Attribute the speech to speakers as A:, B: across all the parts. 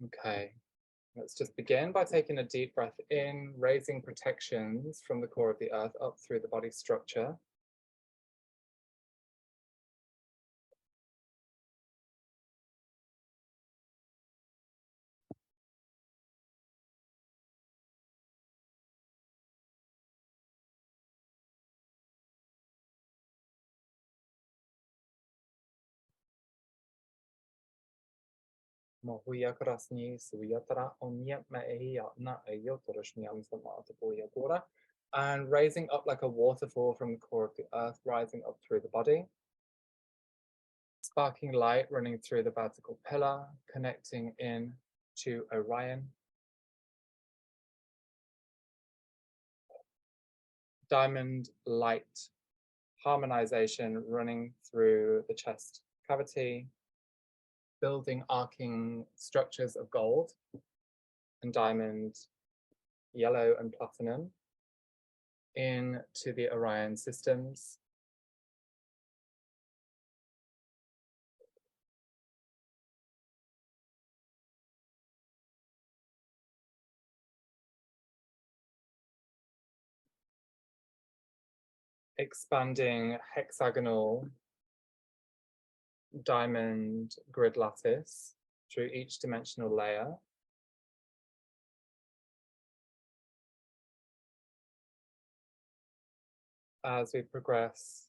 A: Okay, let's just begin by taking a deep breath in, raising protections from the core of the earth up through the body structure. Mohuya krasni suyatra onya meia na and raising up like a waterfall from the core of the earth, rising up through the body. Sparking light running through the vertical pillar, connecting in to Orion. Diamond light harmonization running through the chest cavity, building arcing structures of gold and diamond, yellow and platinum into the Orion systems. Expanding hexagonal diamond grid lattice through each dimensional layer. As we progress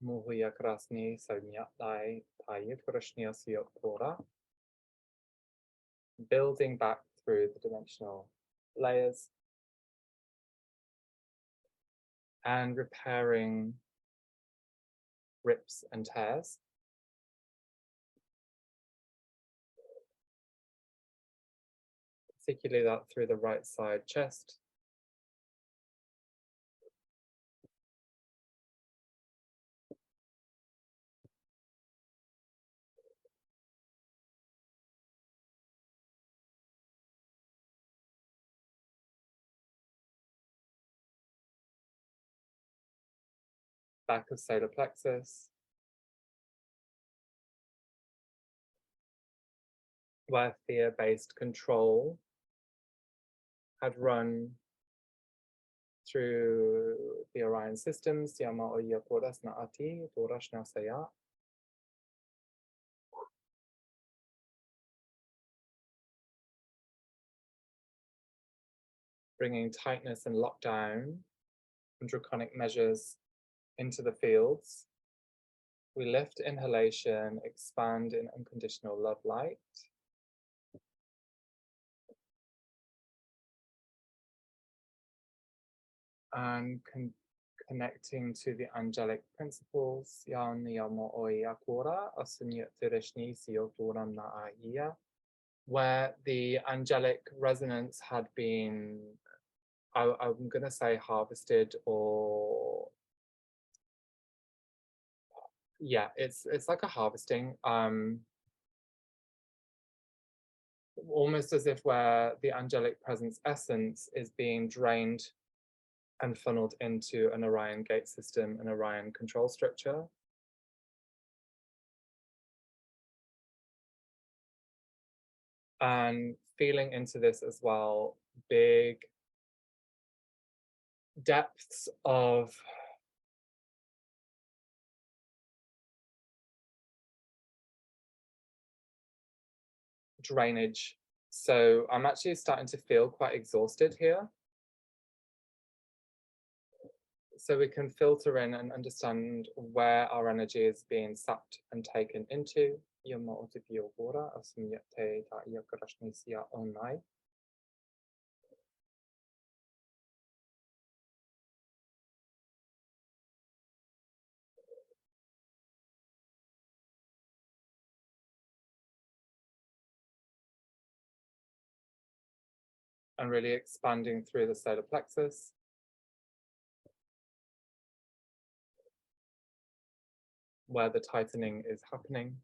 A: Muhuya krasni saunyatlai tayukrashnia siyokpora, building back through the dimensional layers and repairing rips and tears. Particularly that through the right side chest. Back of solar plexus, where fear-based control had run through the Orion systems, bringing tightness and lockdown and draconic measures into the fields. We lift inhalation, expand in unconditional love light. And connecting to the angelic principles, where the angelic resonance had been, I'm going to say harvested, or yeah, it's like a harvesting, almost as if where the angelic presence essence is being drained and funneled into an Orion gate system, an Orion control structure. And feeling into this as well, big depths of drainage. So I'm actually starting to feel quite exhausted here. So we can filter in and understand where our energy is being sapped and taken into. And really expanding through the solar plexus. Where the tightening is happening.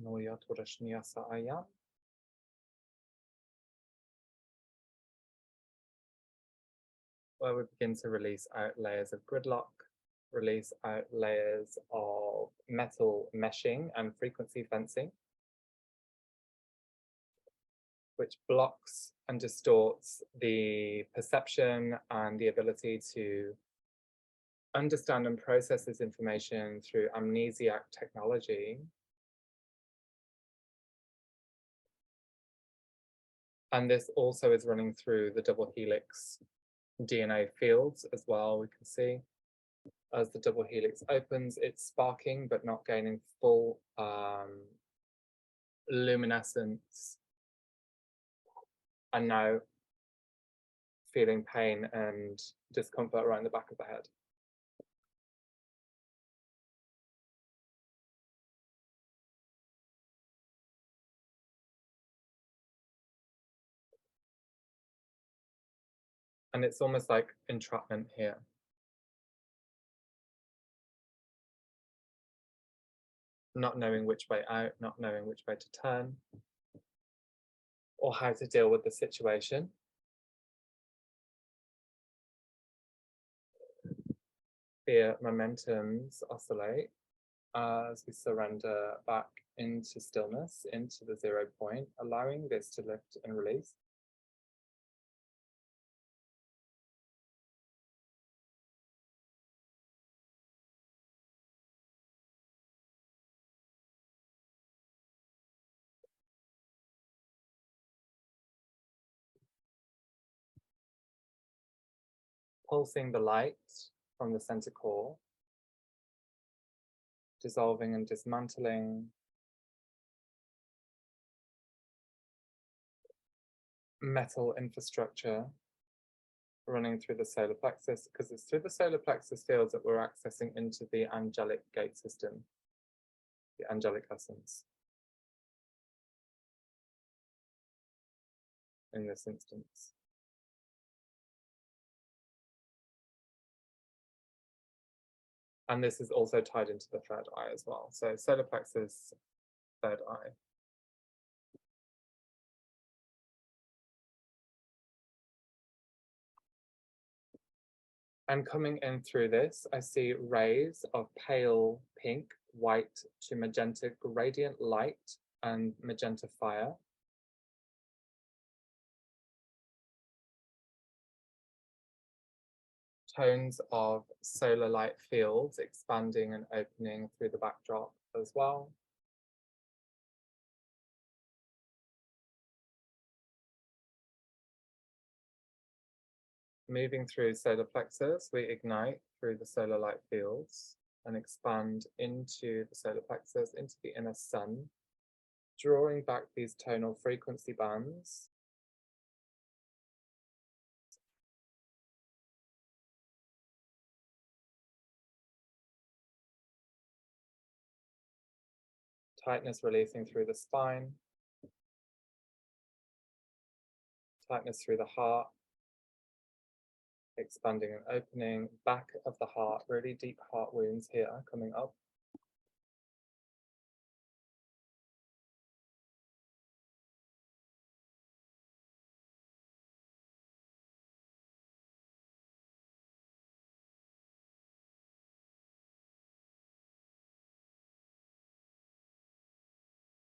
A: Noya Torashniasa Ayam. Where we begin to release out layers of gridlock, release out layers of metal meshing and frequency fencing, which blocks and distorts the perception and the ability to understand and process this information through amnesiac technology. And this also is running through the double helix DNA fields as well, we can see. As the double helix opens, it's sparking but not gaining full luminescence. And now feeling pain and discomfort around the back of the head. And it's almost like entrapment here. Not knowing which way out, not knowing which way to turn, or how to deal with the situation. Fear momentums oscillate as we surrender back into stillness, into the 0 point, allowing this to lift and release. Pulsing the light from the center core, dissolving and dismantling metal infrastructure running through the solar plexus, because it's through the solar plexus fields that we're accessing into the angelic gate system, the angelic essence in this instance. And this is also tied into the third eye as well. So solar plexus, third eye. And coming in through this, I see rays of pale pink, white to magenta gradient light and magenta fire. Tones of solar light fields expanding and opening through the backdrop as well. Moving through solar plexus, we ignite through the solar light fields and expand into the solar plexus, into the inner sun, drawing back these tonal frequency bands. Tightness releasing through the spine. Tightness through the heart. Expanding and opening, back of the heart, really deep heart wounds here coming up.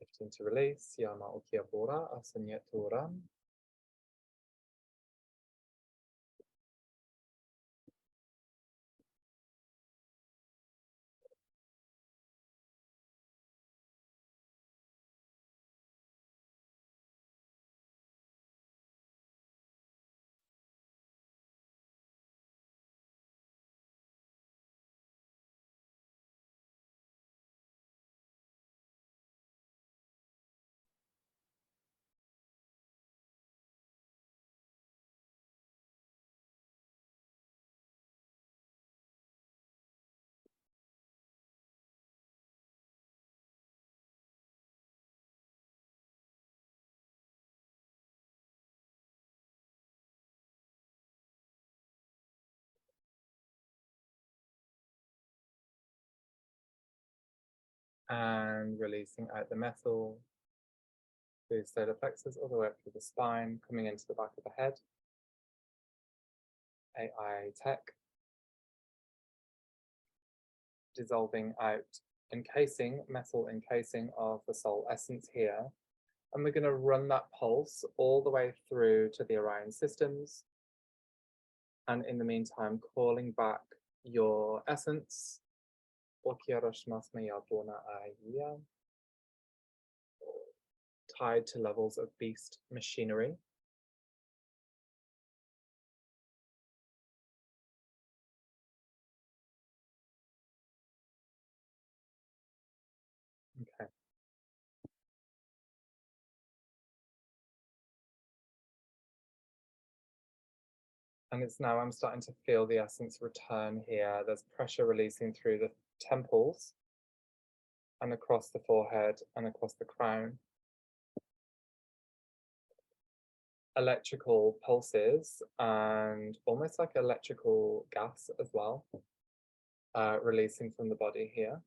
A: Lifting to release, Yama Okiabora, Asanyeturam. And releasing out the metal through solar plexus all the way up through the spine, coming into the back of the head. AI tech. Dissolving out metal encasing of the soul essence here. And we're going to run that pulse all the way through to the Orion systems. And in the meantime, calling back your essence. Tied to levels of beast machinery. Okay. And it's now I'm starting to feel the essence return here. There's pressure releasing through the temples and across the forehead and across the crown. Electrical pulses and almost like electrical gas as well, releasing from the body here.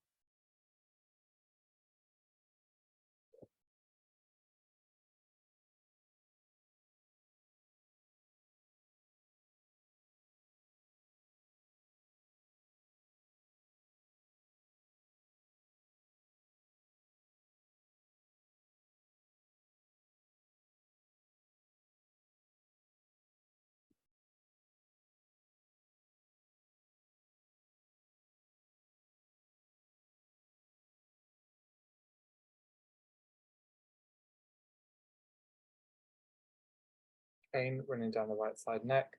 A: Pain running down the right side neck,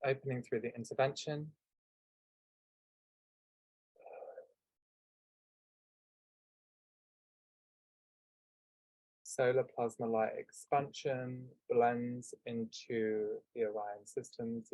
A: opening through the intervention. Solar plasma light expansion blends into the Orion systems.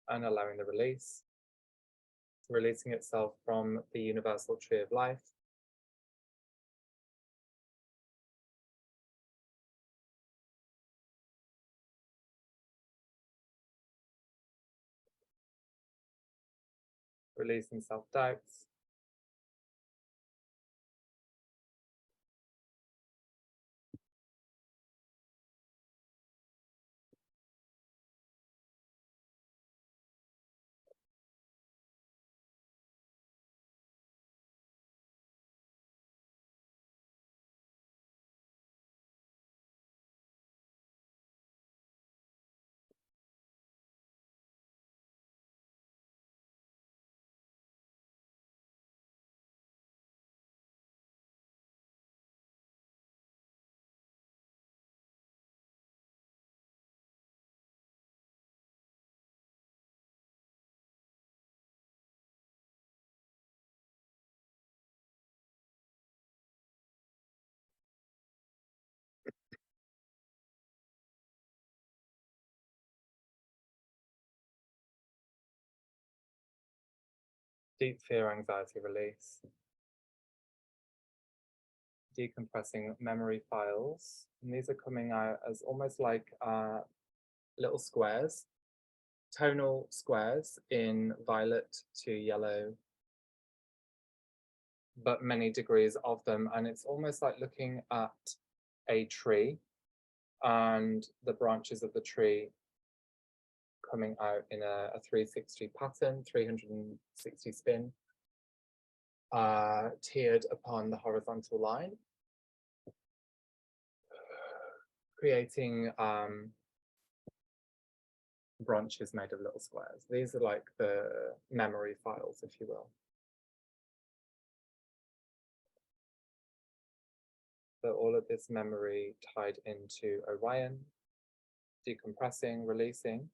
A: And allowing the release, releasing itself from the universal tree of life. Releasing self-doubts. Deep fear, anxiety release. Decompressing memory files. And these are coming out as almost like little squares, tonal squares in violet to yellow, but many degrees of them. And it's almost like looking at a tree and the branches of the tree coming out in a 360 pattern, 360 spin, tiered upon the horizontal line, creating branches made of little squares. These are like the memory files, if you will. So all of this memory tied into Orion, decompressing, releasing.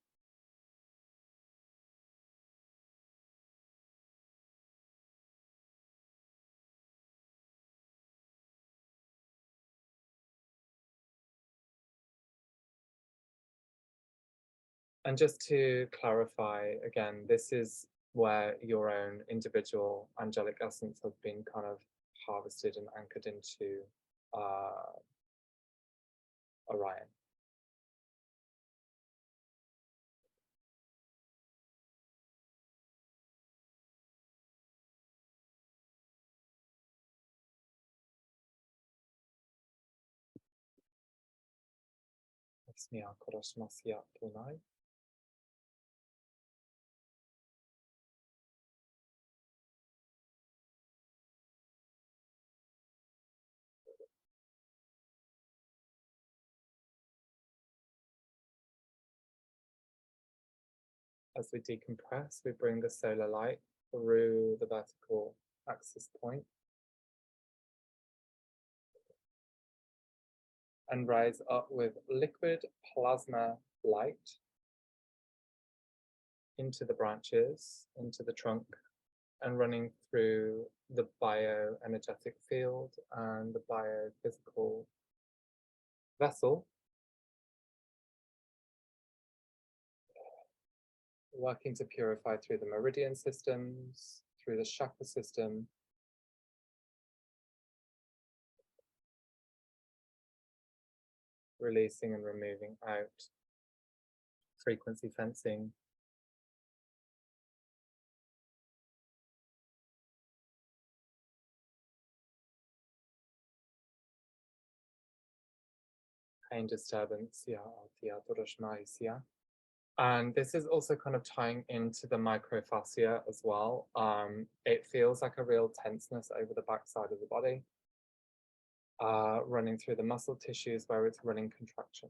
A: And just to clarify again, this is where your own individual angelic essence has been kind of harvested and anchored into Orion. As we decompress, we bring the solar light through the vertical axis point and rise up with liquid plasma light into the branches, into the trunk, and running through the bioenergetic field and the biophysical vessel, working to purify through the meridian systems, through the chakra system, releasing and removing out frequency fencing, pain disturbance, and this is also kind of tying into the microfascia as well. It feels like a real tenseness over the backside of the body, running through the muscle tissues where it's running contraction.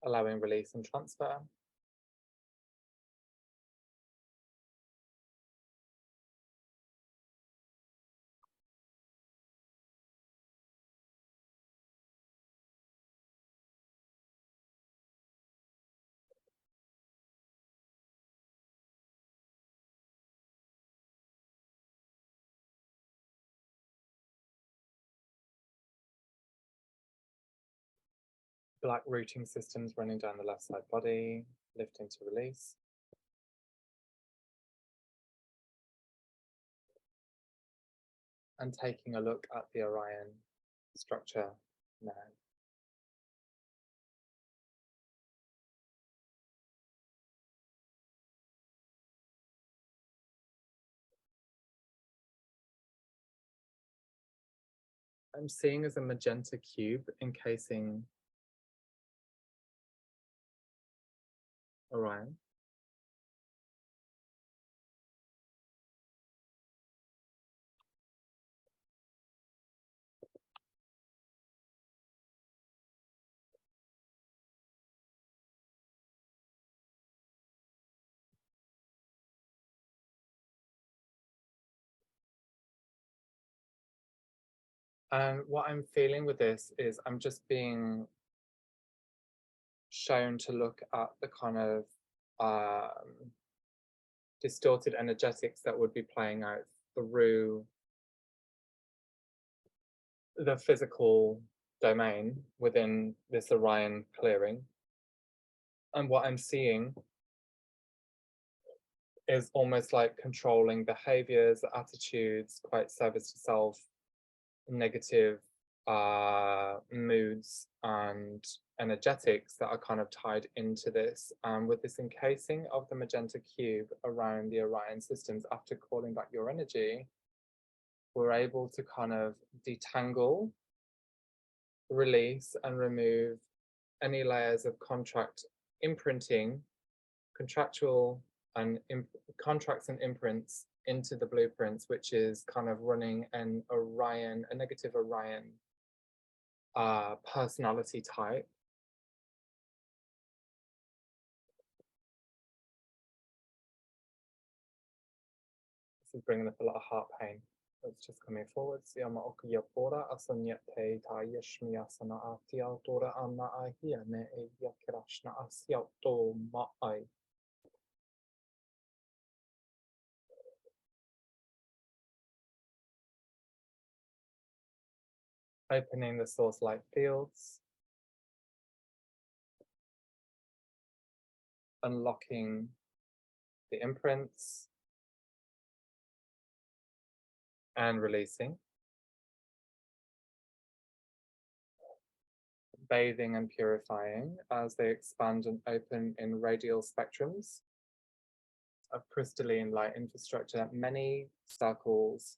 A: Allowing release and transfer. Black rooting systems running down the left side body, lifting to release. And taking a look at the Orion structure now. I'm seeing as a magenta cube encasing Orion. And what I'm feeling with this is I'm just being shown to look at the kind of distorted energetics that would be playing out through the physical domain within this Orion clearing. And what I'm seeing is almost like controlling behaviors, attitudes, quite service to self, negative moods and energetics that are kind of tied into this. With this encasing of the magenta cube around the Orion systems, after calling back your energy, we're able to kind of detangle, release, and remove any layers of contract imprinting, contractual and contracts and imprints into the blueprints, which is kind of running an Orion, a negative Orion personality type. This is bringing up a lot of heart pain. It's just coming forward. Siama okuyapora asanyate tayashmiyasana atiautora anna ahiane e yakirashna asiauto ma'ai. Opening the source light fields, unlocking the imprints, and releasing. Bathing and purifying as they expand and open in radial spectrums of crystalline light infrastructure, many circles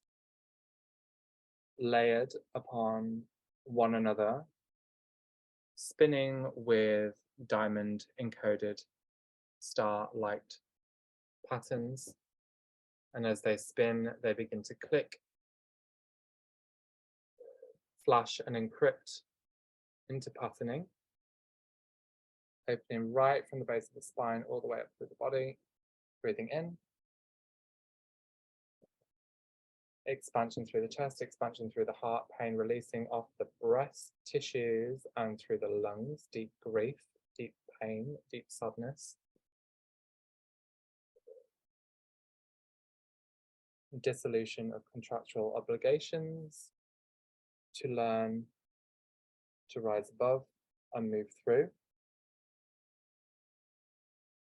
A: layered upon one another, spinning with diamond encoded star light patterns. And as they spin, they begin to click, flash, and encrypt into patterning, opening right from the base of the spine all the way up through the body. Breathing in, expansion through the chest, expansion through the heart, pain releasing off the breast tissues and through the lungs, deep grief, deep pain, deep sadness. Dissolution of contractual obligations to learn to rise above and move through.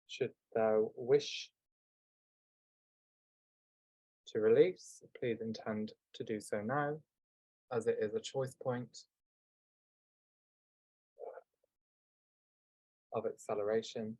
A: Should thou wish to release, please intend to do so now, as it is a choice point of acceleration.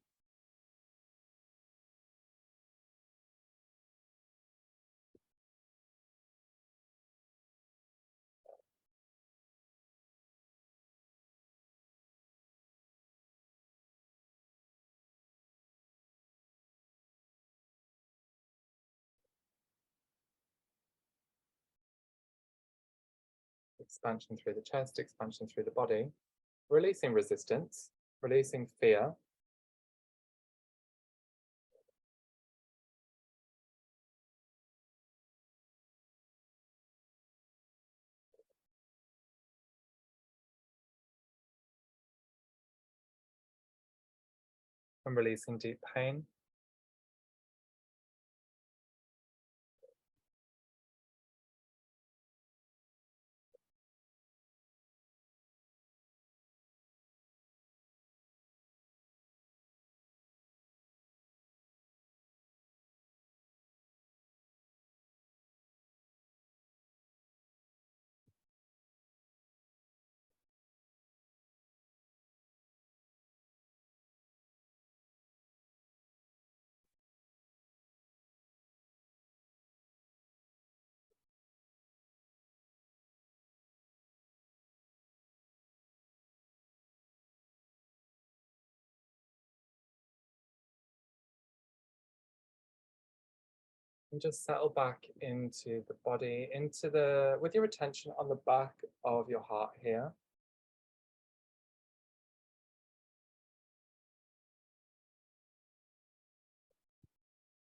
A: Expansion through the chest, expansion through the body, releasing resistance, releasing fear, and releasing deep pain. And just settle back into the body, with your attention on the back of your heart here.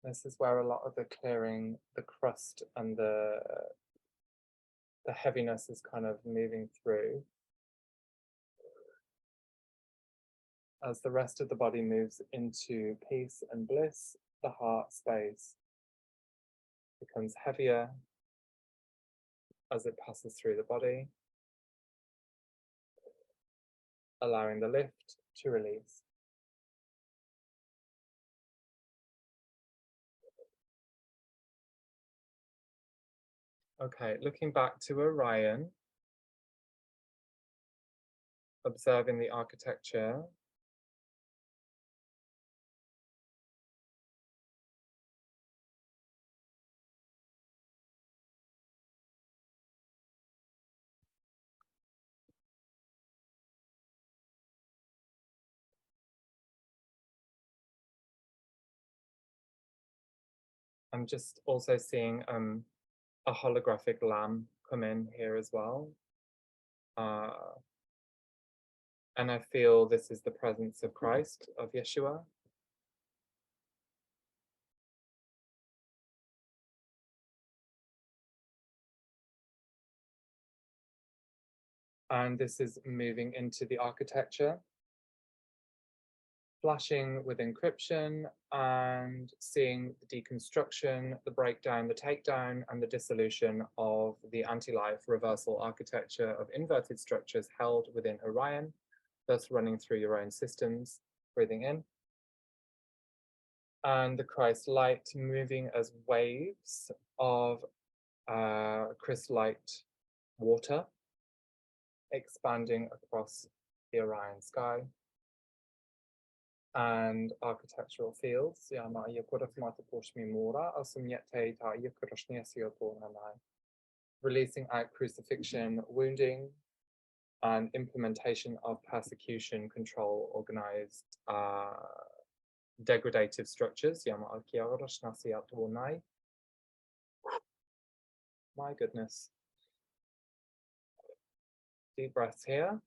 A: This is where a lot of the clearing, the crust and the heaviness is kind of moving through. As the rest of the body moves into peace and bliss, the heart space becomes heavier as it passes through the body, allowing the lift to release. Okay, looking back to Orion, observing the architecture. I'm just also seeing a holographic lamb come in here as well. And I feel this is the presence of Christ, of Yeshua. And this is moving into the architecture, flashing with encryption and seeing the deconstruction, the breakdown, the takedown, and the dissolution of the anti-life reversal architecture of inverted structures held within Orion, thus running through your own systems. Breathing in. And the Christ light moving as waves of crystallite water, expanding across the Orion sky and architectural fields. Releasing out crucifixion, wounding, and implementation of persecution, control, organized degradative structures. My goodness. Deep breaths here.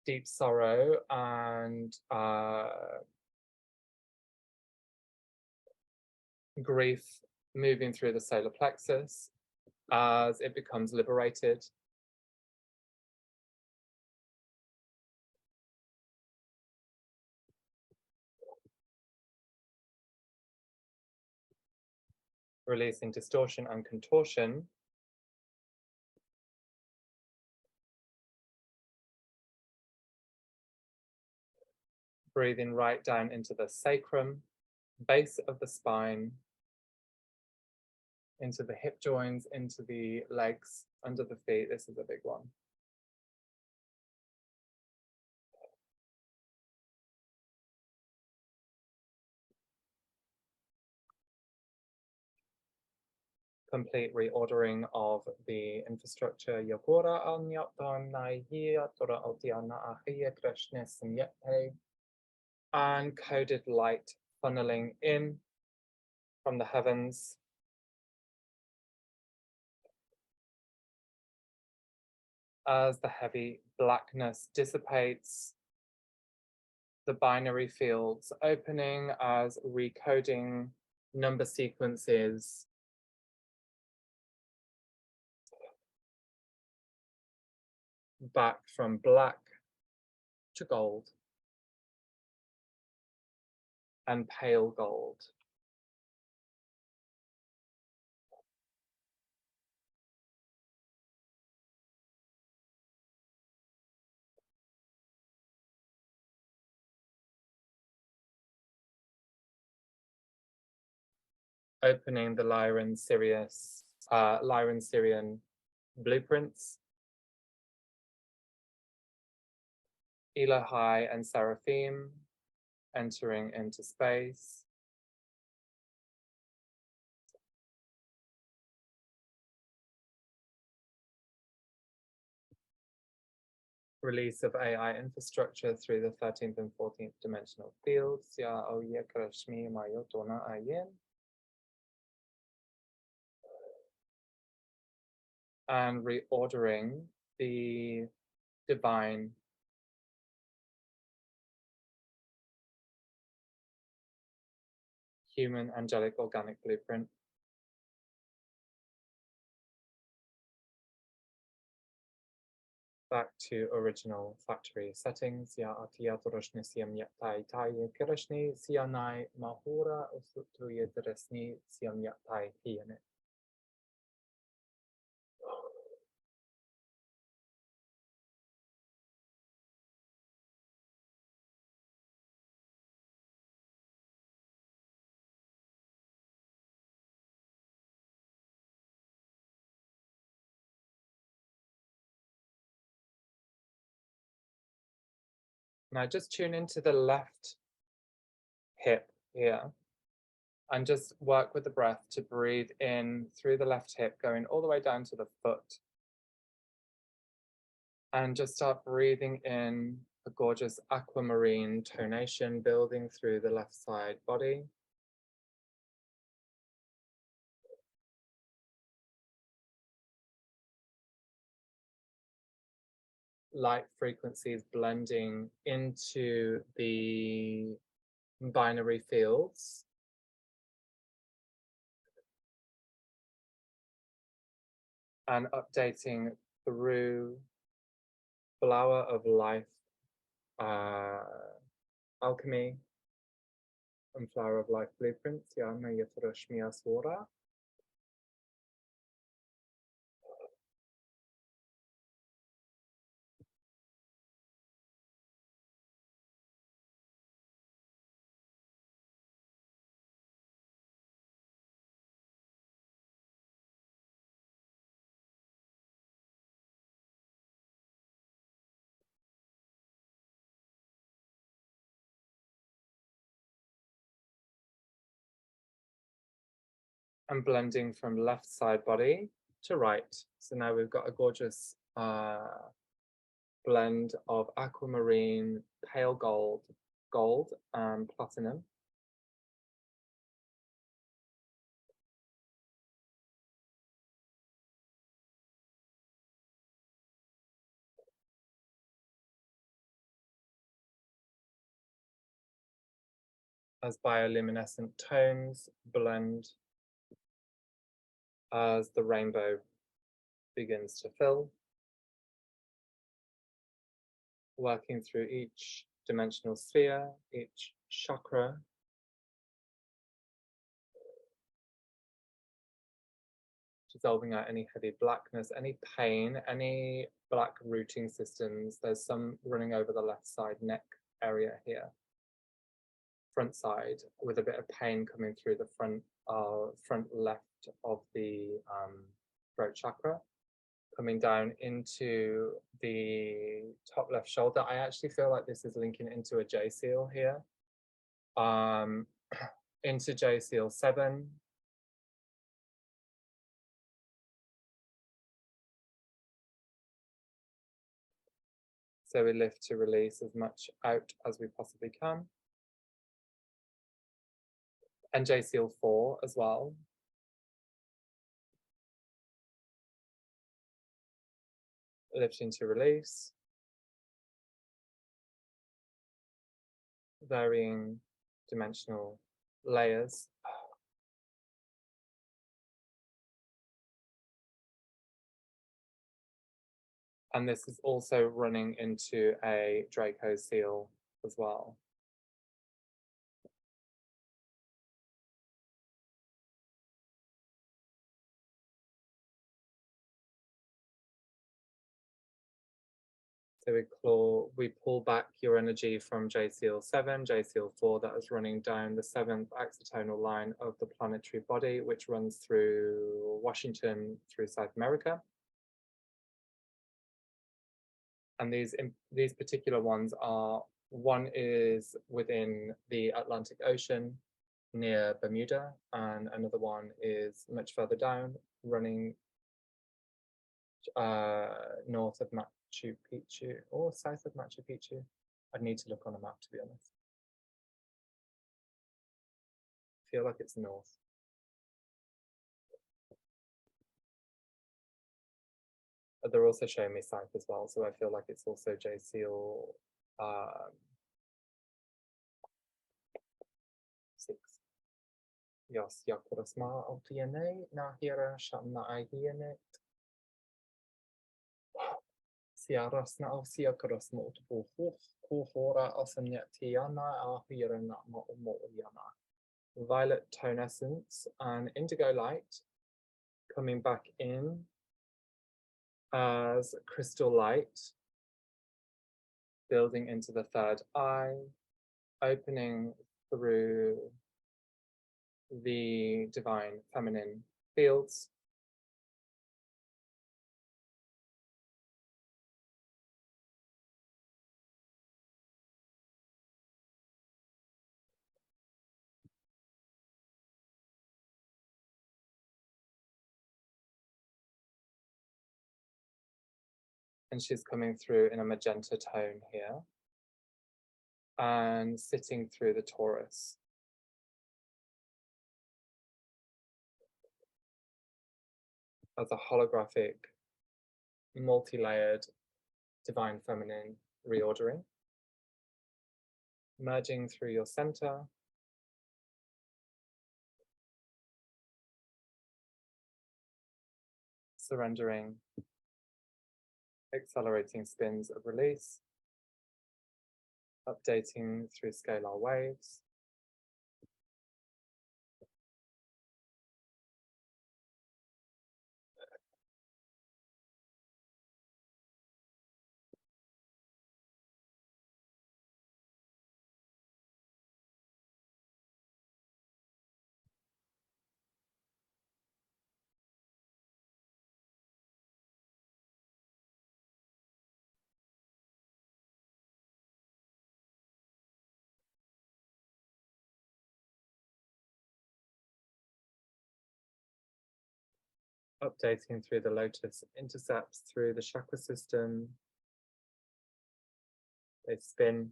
A: Deep sorrow and grief moving through the solar plexus as it becomes liberated. Releasing distortion and contortion. Breathing right down into the sacrum, base of the spine, into the hip joints, into the legs, under the feet. This is a big one. Complete reordering of the infrastructure. And coded light funneling in from the heavens. As the heavy blackness dissipates, the binary fields opening as recoding number sequences back from black to gold and pale gold. Opening the Lyran Syrian blueprints. Elohai and Seraphim entering into space. Release of AI infrastructure through the 13th and 14th dimensional fields. And reordering the divine human angelic organic blueprint. Back to original factory settings. Now just tune into the left hip here and just work with the breath to breathe in through the left hip, going all the way down to the foot. And just start breathing in a gorgeous aquamarine tonation building through the left side body. Light frequencies blending into the binary fields. And updating through flower of life, alchemy, and flower of life blueprints. Yana Yatarashmiya Swara. And blending from left side body to right. So now we've got a gorgeous blend of aquamarine, pale gold, and platinum. As bioluminescent tones blend as the rainbow begins to fill, working through each dimensional sphere, each chakra, dissolving out any heavy blackness, any pain, any black rooting systems. There's some running over the left side neck area here, front side, with a bit of pain coming through the front left of the throat chakra, coming down into the top left shoulder. I actually feel like this is linking into a J seal here, into J seal 7. So we lift to release as much out as we possibly can. And J seal 4 as well. Lifting to release. Varying dimensional layers. And this is also running into a Draco seal as well. So we pull back your energy from J seal 7, J seal 4, that is running down the 7th axitonal line of the planetary body, which runs through Washington, through South America. And these particular ones are, one is within the Atlantic Ocean near Bermuda, and another one is much further down, running north of Machu Picchu or south of Machu Picchu. I'd need to look on a map, to be honest. I feel like it's north. But they're also showing me south as well, so I feel like it's also J seal 6. Yes, yakurasma altiene na hira shamna aihiene. Siaras na siakaras mo to kuhora asamyatiana ahira na mo'yana. Violet tone essence and indigo light coming back in as crystal light, building into the third eye, opening through the divine feminine fields. And she's coming through in a magenta tone here and sitting through the Taurus. As a holographic, multi-layered divine feminine reordering, merging through your center, surrendering, accelerating spins of release, updating through scalar waves, updating through the lotus intercepts through the chakra system. They spin,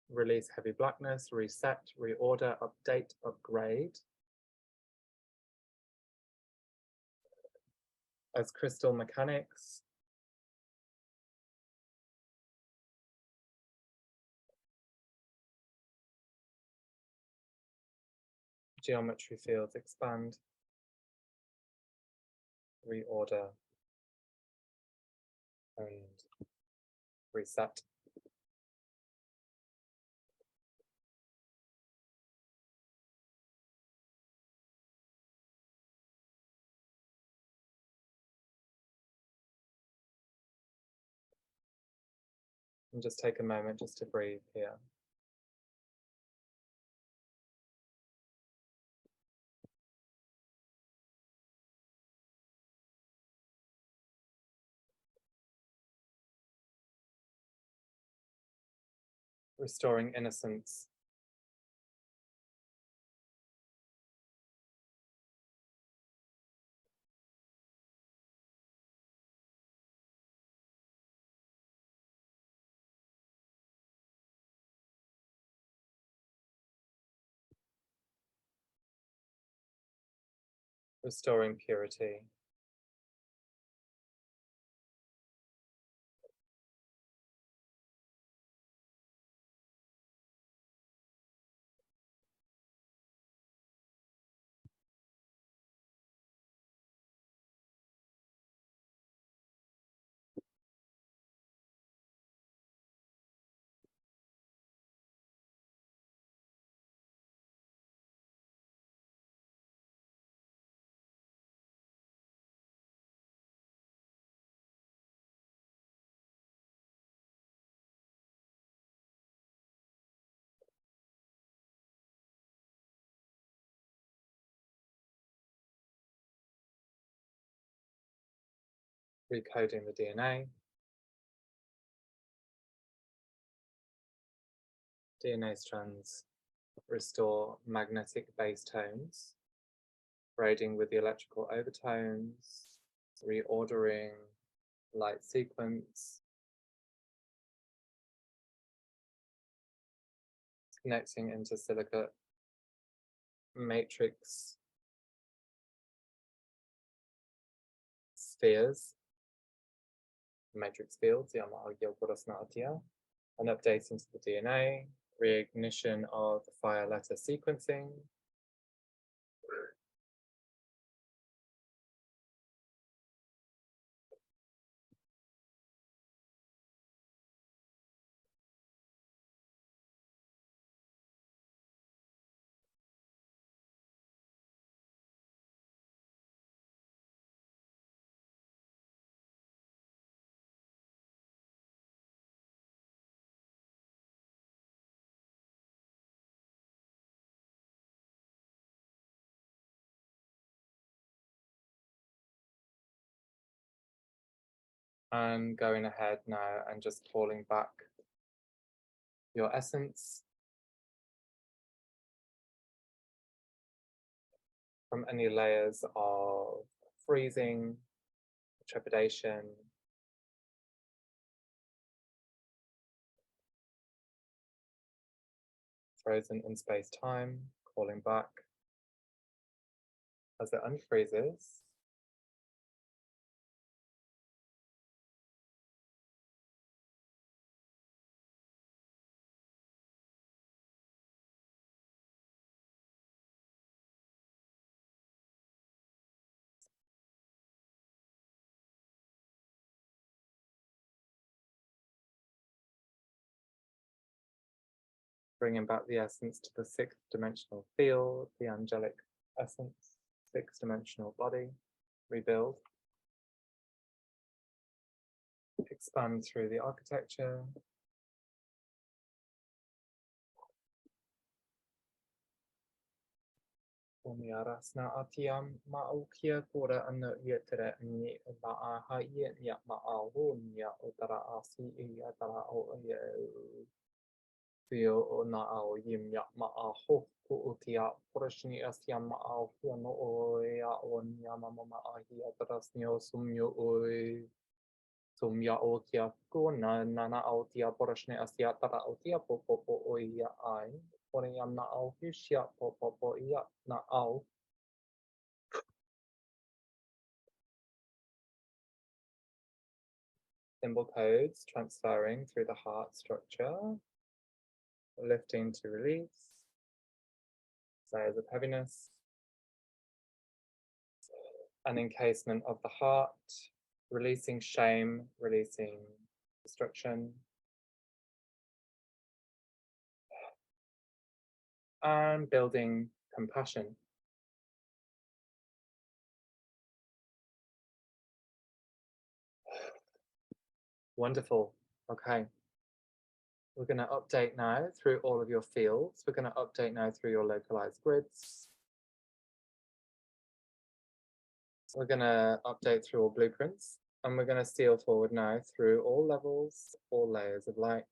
A: release heavy blackness, reset, reorder, update, upgrade. As crystal mechanics, geometry fields expand, reorder, and reset. And just take a moment just to breathe here. Restoring innocence. Restoring purity. Recoding the DNA. DNA strands restore magnetic base tones, braiding with the electrical overtones, reordering light sequence, connecting into silicate matrix spheres, matrix fields, and updating to the DNA, reignition of the fire letter sequencing, and going ahead now and just calling back your essence from any layers of freezing, trepidation, frozen in space-time, calling back as it unfreezes. Bringing back the essence to the sixth dimensional field, the angelic essence, sixth dimensional body, rebuild. Expand through the architecture. Omiarasna atiam maukia kura anna yetere ni ba ha ye ya ma ahun ya utara asi ya tara o ye fio o na ao yim ya ma aho ku utia porashni asya ma aho no o ya o nya ma ma ahi atrasnyo sumyo o sumya o kia ku na na o tia porashni asya tara o tia po o ya ai ore ya na ao hishya po ya na ao. Symbol codes transferring through the heart structure, lifting to release, layers of heaviness, an encasement of the heart, releasing shame, releasing destruction, and building compassion. Wonderful. Okay. We're going to update now through all of your fields. We're going to update now through your localized grids. We're going to update through all blueprints, and we're going to steal forward now through all levels, all layers of light.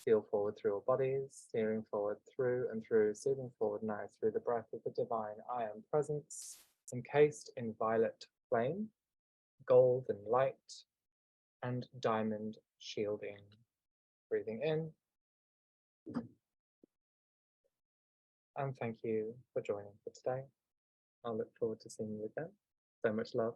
A: Steal forward through all bodies, steering forward through and through, stealing forward now through the breath of the divine I am presence, encased in violet flame, golden light, and diamond shielding. Breathing in. And thank you for joining for today. I'll look forward to seeing you again. So much love.